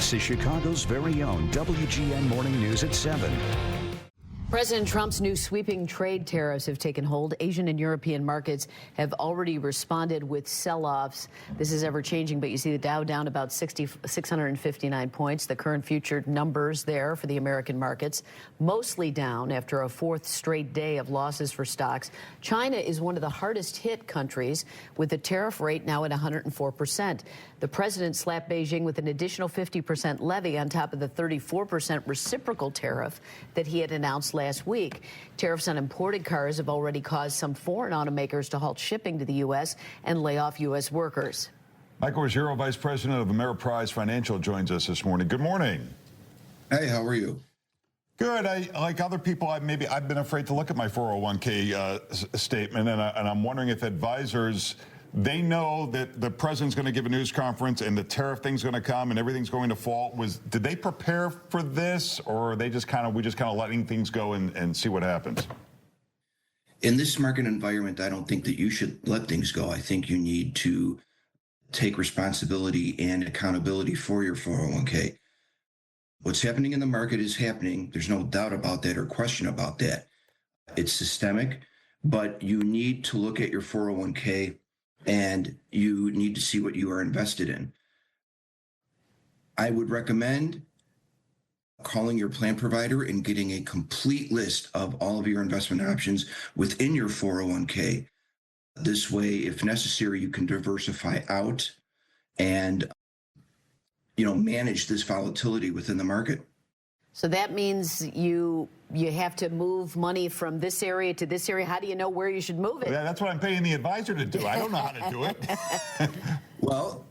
This is Chicago's very own WGN Morning News at 7. President Trump's new sweeping trade tariffs have taken hold. Asian and European markets have already responded with sell-offs. This is ever changing, but you see the Dow down about 659 points. The current future numbers there for the American markets, mostly down after a fourth straight day of losses for stocks. China is one of the hardest hit countries, with the tariff rate now at 104%. The president slapped Beijing with an additional 50% levy on top of the 34% reciprocal tariff that he had announced last week. Tariffs on imported cars have already caused some foreign automakers to halt shipping to the U.S. and lay off U.S. workers. Michael Ruggiero, Vice President of Ameriprise Financial, joins us this morning. Good morning. Hey, how are you? Good. Like other people, I've been afraid to look at my 401k statement, and I'm wondering if advisors, they know that the president's going to give a news conference and the tariff thing's going to come and everything's going to fall. Did they prepare for this, or are they just kind of letting things go and see what happens? In this market environment, I don't think that you should let things go. I think you need to take responsibility and accountability for your 401k. What's happening in the market is happening. There's no doubt about that or question about that. It's systemic, but you need to look at your 401k and you need to see what you are invested in. I would recommend calling your plan provider and getting a complete list of all of your investment options within your 401k. This way, if necessary, you can diversify out and manage this volatility within the market. So that means you have to move money from this area to this area. How do you know where you should move it? Yeah, that's what I'm paying the advisor to do. I don't know how to do it. Well,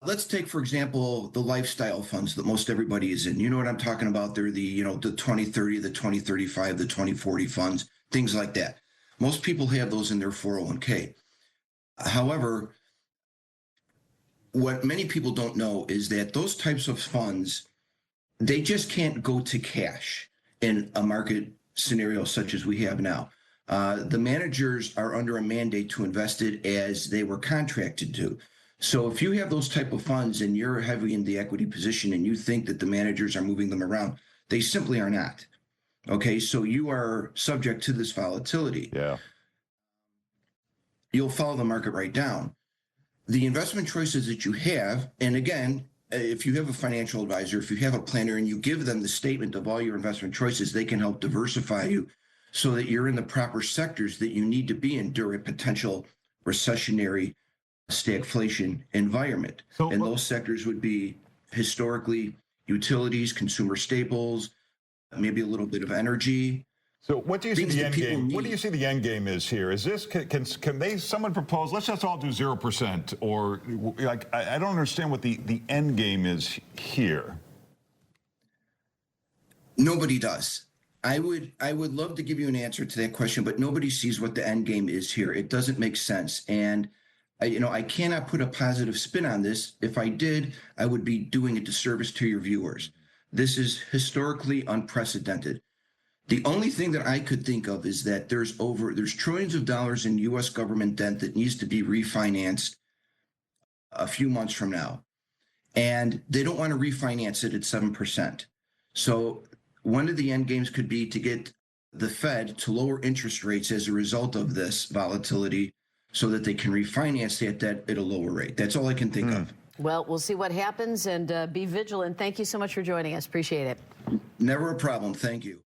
let's take, for example, the lifestyle funds that most everybody is in. You know what I'm talking about? They're the 2030, the 2035, the 2040 funds, things like that. Most people have those in their 401k. However, what many people don't know is that those types of funds, they just can't go to cash in a market scenario such as we have now. The managers are under a mandate to invest it as they were contracted to. So if you have those type of funds and you're heavy in the equity position and you think that the managers are moving them around, they simply are not. Okay, so you are subject to this volatility. Yeah. You'll follow the market right down. The investment choices that you have, and again, if you have a financial advisor, if you have a planner and you give them the statement of all your investment choices, they can help diversify you so that you're in the proper sectors that you need to be in during a potential recessionary stagflation environment. And those sectors would be historically utilities, consumer staples, maybe a little bit of energy. So what do you see the end game? What do you see the end game is here? Is this can someone propose? Let's just all do 0%, or like I don't understand what the end game is here. Nobody does. I would love to give you an answer to that question, but nobody sees what the end game is here. It doesn't make sense, and I cannot put a positive spin on this. If I did, I would be doing a disservice to your viewers. This is historically unprecedented. The only thing that I could think of is that there's trillions of dollars in U.S. government debt that needs to be refinanced a few months from now. And they don't want to refinance it at 7%. So one of the end games could be to get the Fed to lower interest rates as a result of this volatility so that they can refinance that debt at a lower rate. That's all I can think of. Well, we'll see what happens, and be vigilant. Thank you so much for joining us. Appreciate it. Never a problem. Thank you.